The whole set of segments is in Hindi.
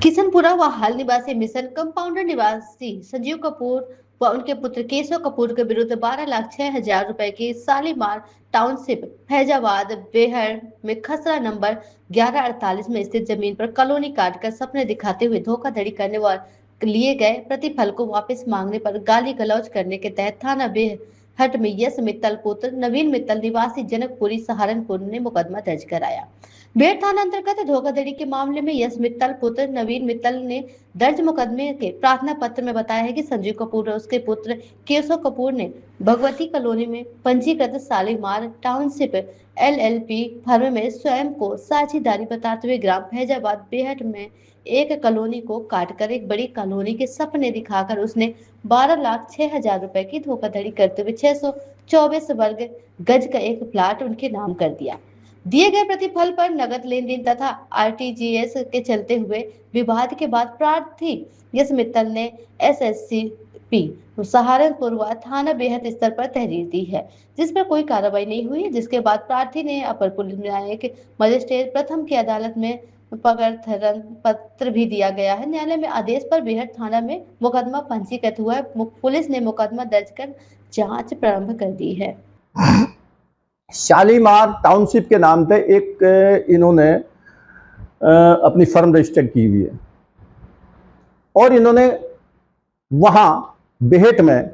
किशनपुरा व हाल निवासी मिशन कंपाउंडर निवासी संजीव कपूर व उनके पुत्र केशव कपूर के विरुद्ध 12,06,000 रुपए की शालीमार टाउनशिप फैजाबाद बेहड़ में खसरा नंबर 1148 में स्थित जमीन पर कॉलोनी काटकर सपने दिखाते हुए धोखाधड़ी करने व लिए गए प्रतिफल को वापस मांगने पर गाली गलौज करने के तहत थाना बेहट में यश मित्तल पुत्र नवीन मित्तल निवासी जनकपुरी सहारनपुर ने मुकदमा दर्ज कराया। बेहट थाना अंतर्गत धोखाधड़ी के मामले में यश मित्तल पुत्र नवीन मित्तल ने दर्ज मुकदमे के प्रार्थना पत्र में बताया है कि संजीव कपूर और उसके पुत्र केशव कपूर ने भगवती कॉलोनी में पंजीकृत शालीमार टाउनशिप LLP फर्म में स्वयं को साझेदारी बताते हुए ग्राम फैजाबाद बेहट में एक कॉलोनी को काटकर एक बड़ी कॉलोनी के सपने दिखाकर उसने 12,06,000 रुपए की धोखाधड़ी करते हुए 624 वर्ग गज का एक प्लाट उनके नाम कर दिया। दिए गए प्रतिफल पर नगद लेन देन तथा RTGS के चलते हुए विवाद के बाद प्रार्थी यश मित्तल ने SSCP सहारनपुर व थाना बेहद स्तर पर तहरीर दी है, जिस पर कोई कार्रवाई नहीं हुई, जिसके बाद प्रार्थी ने अपर पुलिस न्यायिक मजिस्ट्रेट प्रथम की अदालत में पगड़थरन पत्र भी दिया गया है। न्यायालय में आदेश पर बेहट थाना में मुकदमा पंजीकृत हुआ है। पुलिस ने मुकदमा दर्ज कर जांच प्रारंभ कर दी है। शालीमार टाउनशिप के नाम पे एक इन्होंने अपनी फर्म रजिस्टर की हुई है और इन्होंने वहां बेहट में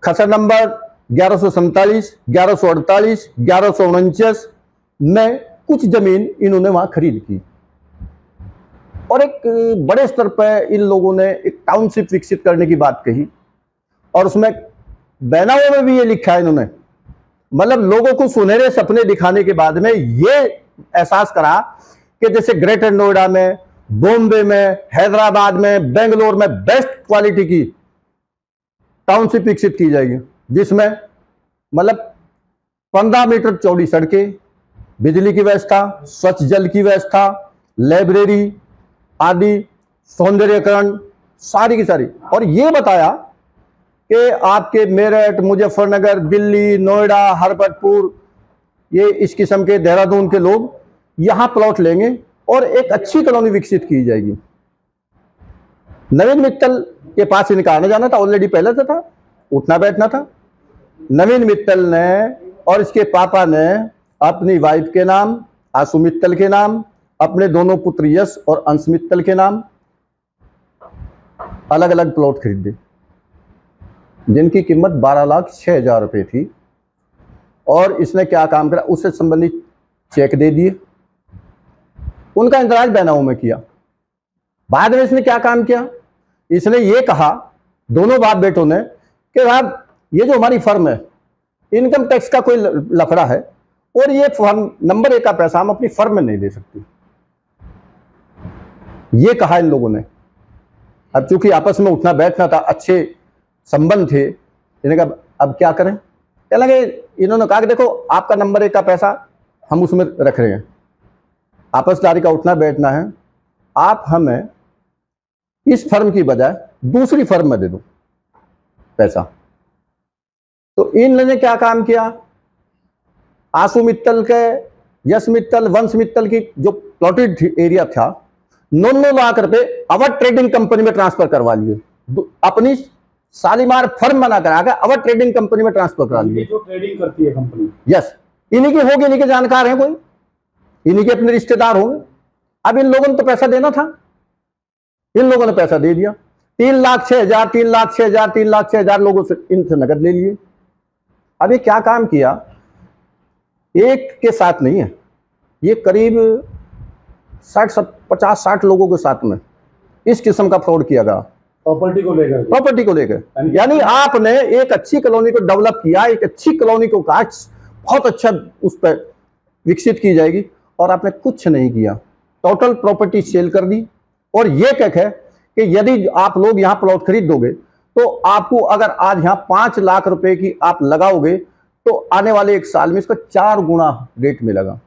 खसर नंबर 1147, 1148, 1149 में कुछ जमीन इन्होंने वहां खरीद की और एक बड़े स्तर पर इन लोगों ने एक टाउनशिप विकसित करने की बात कही और उसमें बैनाओं में भी ये लिखा है इन्होंने, मतलब लोगों को सुनहरे सपने दिखाने के बाद में ये एहसास करा कि जैसे ग्रेटर नोएडा में, बॉम्बे में, हैदराबाद में, बेंगलोर में बेस्ट क्वालिटी की टाउनशिप विकसित की जाएगी, जिसमें मतलब 15 मीटर चौड़ी सड़कें, बिजली की व्यवस्था, स्वच्छ जल की व्यवस्था, लाइब्रेरी आदि, सौंदर्यकरण सारी की सारी। और ये बताया कि आपके मेरठ, मुजफ्फरनगर, दिल्ली, नोएडा, हरपतपुर, ये इस किस्म के देहरादून के लोग यहां प्लॉट लेंगे और एक अच्छी कॉलोनी विकसित की जाएगी। नवीन मित्तल के पास इनका आना जाना था, ऑलरेडी पहले से था, उठना बैठना था। नवीन मित्तल ने और इसके पापा ने अपनी वाइफ के नाम, आशु मित्तल के नाम, अपने दोनों पुत्र यश और अंश मित्तल के नाम अलग अलग प्लॉट खरीदे, जिनकी कीमत 12,06,000 रुपये थी। और इसने क्या काम करा, उससे संबंधित चेक दे दिए, उनका इंतजाज बैनाओं में किया। बाद में इसने क्या काम किया, इसने ये कहा दोनों बाप बेटों ने कि साहब ये जो हमारी फर्म है, इनकम टैक्स का कोई लफड़ा है और ये फर्म नंबर 1 का पैसा हम अपनी फर्म में नहीं दे सकते, ये कहा इन लोगों ने। अब चूंकि आपस में उठना बैठना था, अच्छे संबंध थे, इन्होंने कहा अब क्या करें। क्या लगे, इन्होंने कहा कि देखो आपका नंबर 1 का पैसा हम उसमें रख रहे हैं, आपसदारी का उठना बैठना है, आप हमें इस फर्म की बजाय दूसरी फर्म में दे दो पैसा। तो इन्होंने क्या काम किया, आशु मित्तल के, यश मित्तल, वंश मित्तल की जो प्लॉटेड एरिया था 9 लाख रुपए अवध ट्रेडिंग कंपनी में ट्रांसफर करवा लिए, अपनी शालीमार फर्म बना करा के अवध ट्रेडिंग कंपनी में ट्रांसफर करा लिए। जो ट्रेडिंग करती है कंपनी, यस, इन्हीं की होगी, इन्हीं के जानकार हैं, कोई इन्हीं के अपने रिश्तेदार होंगे। अब इन लोगों ने तो पैसा देना था, इन लोगों ने पैसा दे दिया, 3,06,000, 3,06,000, 3,06,000 लोगों से इनसे नगद ले लिए। अब ये क्या काम किया, एक के साथ नहीं है, ये करीब 50-60 लोगों के साथ में इस किस्म का फ्रॉड किया गया प्रॉपर्टी को लेकर। यानी आपने एक अच्छी कॉलोनी को डेवलप किया, एक अच्छी कॉलोनी को कहा बहुत अच्छा उस पर विकसित की जाएगी, और आपने कुछ नहीं किया, टोटल प्रॉपर्टी सेल कर दी। और ये क्या है कि यदि आप लोग यहाँ प्लॉट खरीदोगे तो आपको अगर आज यहाँ 5 लाख रुपए की आप लगाओगे तो आने वाले 1 साल में इसका 4 गुना रेट मिलेगा।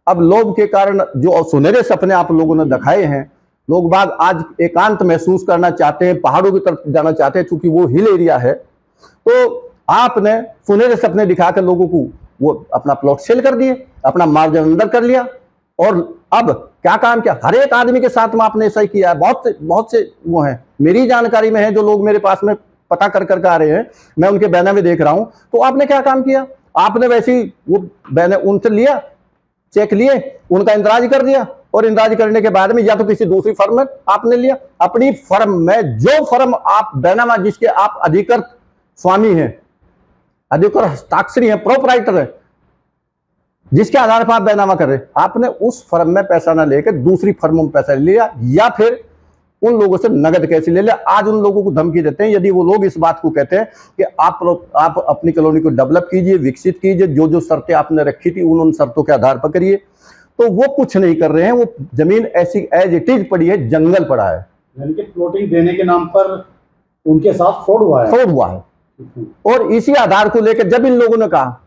अब लोभ के कारण जो सुनहरे सपने आप लोगों ने दिखाए हैं लोग बाग आज एकांत महसूस करना चाहते हैं, पहाड़ों की तरफ जाना चाहते हैं, चूंकि वो हिल एरिया है। तो आपने सुनहरे सपने दिखाकर लोगों को वो अपना प्लॉट सेल कर दिए, अपना मार्जिन अंदर कर लिया, और अब क्या काम किया, हर एक आदमी के साथ में आपने ऐसा ही किया है। बहुत से वो हैं, मेरी जानकारी में है, जो लोग मेरे पास में पता कर करके आ रहे हैं, मैं उनके बैनर में देख रहा हूं। तो आपने क्या काम किया, आपने वैसे ही वो बैनर उनसे लिया, चेक लिए, उनका इंतराज कर दिया, और इंतराज करने के बाद में या तो किसी दूसरी फर्म में आपने लिया, अपनी फर्म में जो फर्म आप बैनामा, जिसके आप अधिकृत स्वामी हैं, अधिकृत हस्ताक्षरी हैं, प्रोपराइटर है, जिसके आधार पर आप बैनामा कर रहे हैं, आपने उस फर्म में पैसा ना लेकर दूसरी फर्म में पैसा लिया, या फिर उन लोगों से नगद कैसे ले लिया। आज उन लोगों को धमकी देते हैं, यदि वो लोग इस बात को कहते हैं कि आप अपनी कॉलोनी को डेवलप कीजिए, विकसित कीजिए, जो जो शर्तें आपने रखी थी उन शर्तों के आधार पर करिए, तो वो कुछ नहीं कर रहे हैं। वो जमीन ऐसी एज इट इज पड़ी है, जंगल पड़ा है, यानी कि प्लॉटिंग देने के नाम पर उनके साथ फ्रॉड हुआ है। और इसी आधार को लेकर जब इन लोगों ने कहा,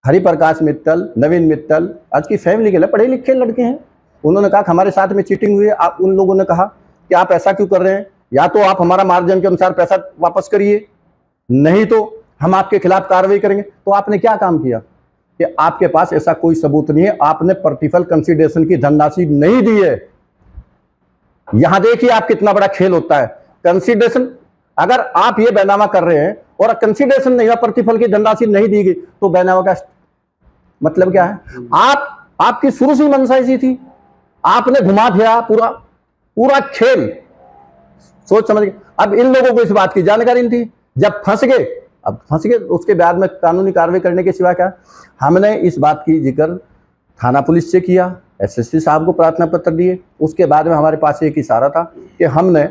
हरिप्रकाश मित्तल, नवीन मित्तल आज की फैमिली के लिए पढ़े लिखे लड़के हैं, उन्होंने कहा कि हमारे साथ में चीटिंग हुई है। आप उन लोगों ने कहा कि आप ऐसा क्यों कर रहे हैं, या तो आप हमारा मार्जिन के अनुसार पैसा वापस करिए, नहीं तो हम आपके खिलाफ कार्रवाई करेंगे। तो आपने क्या काम किया कि आपके पास ऐसा कोई सबूत नहीं है, आपने प्रतिफल कंसिडरेशन की धनराशि नहीं दी है। यहां देखिए आप कितना बड़ा खेल होता है। कंसिडरेशन, अगर आप ये बैनामा कर रहे हैं और कंसिडरेशन नहीं हुआ, प्रतिफल की धनराशि नहीं दी गई, तो बैनामा का मतलब क्या है? आपकी शुरू से मंशा ऐसी थी, आपने घुमा फिरा पूरा खेल सोच समझ के। अब इन लोगों को इस बात की जानकारी नहीं थी, जब फंस गए, अब फंस गए, उसके बाद में कानूनी कार्रवाई करने के सिवा क्या? हमने इस बात की जिक्र थाना पुलिस से किया, एसएसपी साहब को प्रार्थना पत्र दिए। उसके बाद में हमारे पास एक इशारा था कि हमने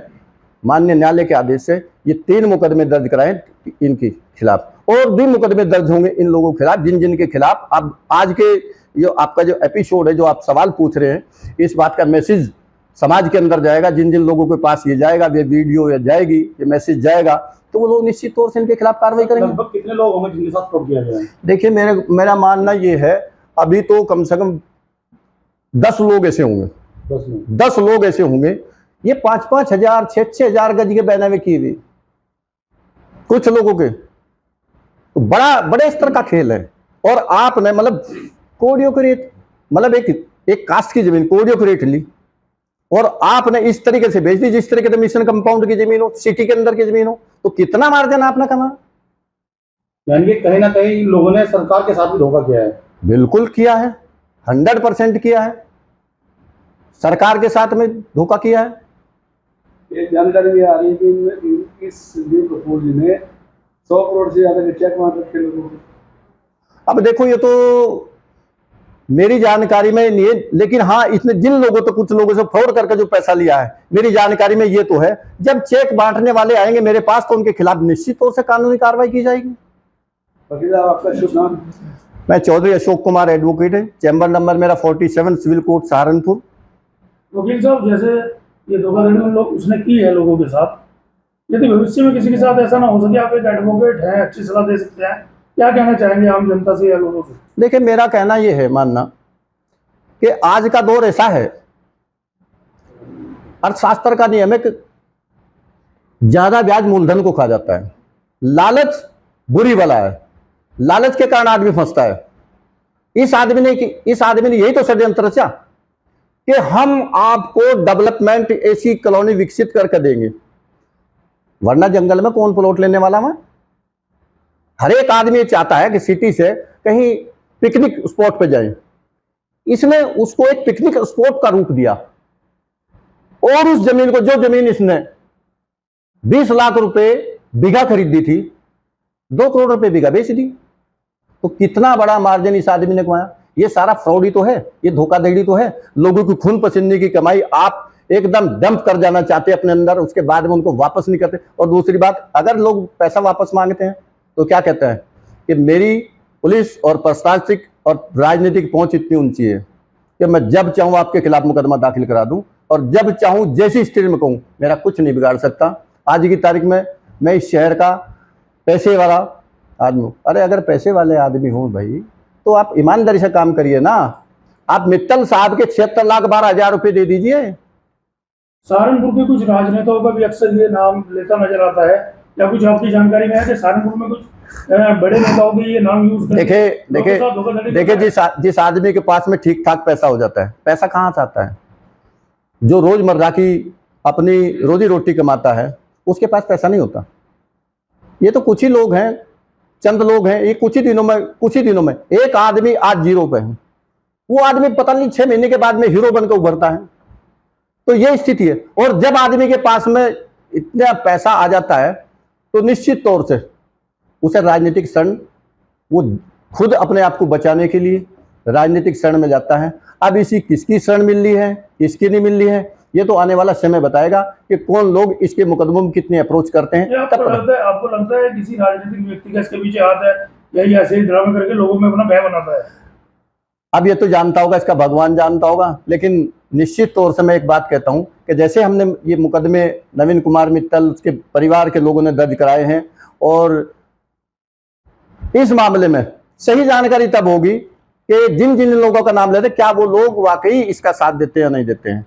माननीय न्यायालय के आदेश से ये 3 मुकदमे दर्ज कराए इनके खिलाफ, और भी मुकदमे दर्ज होंगे इन लोगों के खिलाफ, जिन के खिलाफ अब आज के जो आपका जो एपिसोड है, जो आप सवाल पूछ रहे हैं, इस बात का मैसेज समाज के अंदर जाएगा। जिन लोगों के पास ये जाएगा, ये वीडियो या जाएगी, ये मैसेज जाएगा, तो वो लोग निश्चित तौर से इनके खिलाफ कार्रवाई करेंगे। लगभग कितने लोग होंगे जिनके साथ फ्रॉड किया गया है? देखिए मेरा मानना ये है, अभी तो कम से कम 10 लोग ऐसे होंगे, 10 लोग ऐसे होंगे। ये 5-5 हजार 6-6 हजार गज के बैनामे किए हुए कुछ लोगों के, तो बड़े स्तर का खेल है। और आपने मतलब कोडियो के रेट, मतलब एक कास्ट की जमीन कोडियो के रेट ली, और आपने इस तरीके से बेच दी जिस तरीके से मिशन कंपाउंड की जमीन हो, सिटी के अंदर की जमीन हो, तो कितना मार्जिन आपने कमा? यानी कि कहीं ना कहीं इन लोगों ने सरकार के साथ भी धोखा किया है। बिल्कुल किया है, 100% किया है, सरकार के साथ में धोखा किया है। एक जानकारी ये आ रही है कि इस संजीव कपूर जी ने 100 करोड़ से ज्यादा के चेक मार रखे लोगों को। अब देखो ये तो मेरी जानकारी में नहीं है, लेकिन हाँ इसने जिन लोगों तो कुछ लोगों से फ्रॉड करके जो पैसा लिया है, मेरी जानकारी में ये तो है, जब चेक बांटने वाले आएंगे मेरे पास, तो उनके खिलाफ निश्चित तौर से कानूनी कार्रवाई की जाएगी। वकील साहब आपका शुभ नाम? मैं चौधरी अशोक कुमार एडवोकेट है, चैम्बर नंबर मेरा 47 सिविल कोर्ट सहारनपुर। वकील साहब, जैसे ये धोखाधड़ी उन लोग उसने की है लोगों के साथ, यदि भविष्य में किसी के साथ ऐसा ना हो सके, आप एक एडवोकेट हैं, अच्छी सलाह दे सकते हैं, क्या कहना चाहेंगे आम जनता से या लोगों से? देखिए मेरा कहना यह है, मानना कि आज का दौर ऐसा है, अर्थशास्त्र का नियम है कि ज्यादा ब्याज मूलधन को खा जाता है। लालच बुरी बला है, लालच के कारण आदमी फंसता है। इस आदमी ने यही तो षड्यंत्र रचा कि हम आपको डेवलपमेंट ऐसी कॉलोनी विकसित करके देंगे, वरना जंगल में कौन प्लॉट लेने वाला है? हर एक आदमी चाहता है कि सिटी से कहीं पिकनिक स्पॉट पे जाए। इसने उसको एक पिकनिक स्पॉट का रूप दिया, और उस जमीन को, जो जमीन इसने 20 लाख रुपए बीघा खरीदी थी, 2 करोड़ रुपए बीघा बेच दी। तो कितना बड़ा मार्जिन इस आदमी ने कमाया। ये सारा फ्रॉड ही तो है, ये धोखाधड़ी तो है, लोगों की खून पसीने की कमाई आप एकदम डंप कर जाना चाहते हैं अपने अंदर, उसके बाद में उनको वापस नहीं करते। और दूसरी बात, अगर लोग पैसा वापस मांगते हैं तो क्या कहते हैं कि मेरी पुलिस और प्रशासनिक और राजनीतिक पहुंच इतनी ऊंची है कि मैं जब चाहूं आपके खिलाफ मुकदमा दाखिल करा दूं, और जब चाहूं जैसी स्थिति में कहूं, मेरा कुछ नहीं बिगाड़ सकता। आज की तारीख में मैं इस शहर का पैसे वाला आदमी हूं। अरे अगर पैसे वाले आदमी हो भाई, तो आप ईमानदारी से काम करिए ना। आप मित्तल साहब के 76 लाख 12 हजार रुपये दे दीजिए, सहारनपुर के कुछ राजनेताओं का भी अक्सर ये नाम लेता नजर आता है, या कुछ आपकी जानकारी में है कि सहारनपुर में कुछ बड़े नेताओं के ये नाम यूज देखिए जिस आदमी के पास में ठीक ठाक पैसा हो जाता है, पैसा कहाँ से आता है? जो रोजमर्रा की अपनी रोजी रोटी कमाता है उसके पास पैसा नहीं होता। ये तो कुछ ही लोग हैं, चंद लोग हैं, ये कुछ ही दिनों में एक आदमी आज जीरो पे है, वो आदमी पता नहीं 6 महीने के बाद में हीरो बनकर उभरता है। तो ये स्थिति है। और जब आदमी के पास में इतना पैसा आ जाता है तो निश्चित तौर से उसे राजनीतिक शरण, वो खुद अपने आप को बचाने के लिए राजनीतिक शरण में जाता है। अब इसी किसकी शरण मिल रही है, किसकी नहीं मिल रही है, ये तो आने वाला समय बताएगा कि कौन लोग इसके मुकदमों में कितने अप्रोच करते हैं। आपको लगता है किसी राजनीतिक व्यक्ति का इसके पीछे हाथ है, या ये ऐसे ही ड्रामे करके लोगों में अपना भय बनाता है? अब ये तो जानता होगा, इसका भगवान जानता होगा। लेकिन निश्चित तौर से मैं एक बात कहता हूं कि जैसे हमने ये मुकदमे नवीन कुमार मित्तल, उसके परिवार के लोगों ने दर्ज कराए हैं, और इस मामले में सही जानकारी तब होगी कि जिन जिन लोगों का नाम लेते क्या वो लोग वाकई इसका साथ देते हैं या नहीं देते हैं।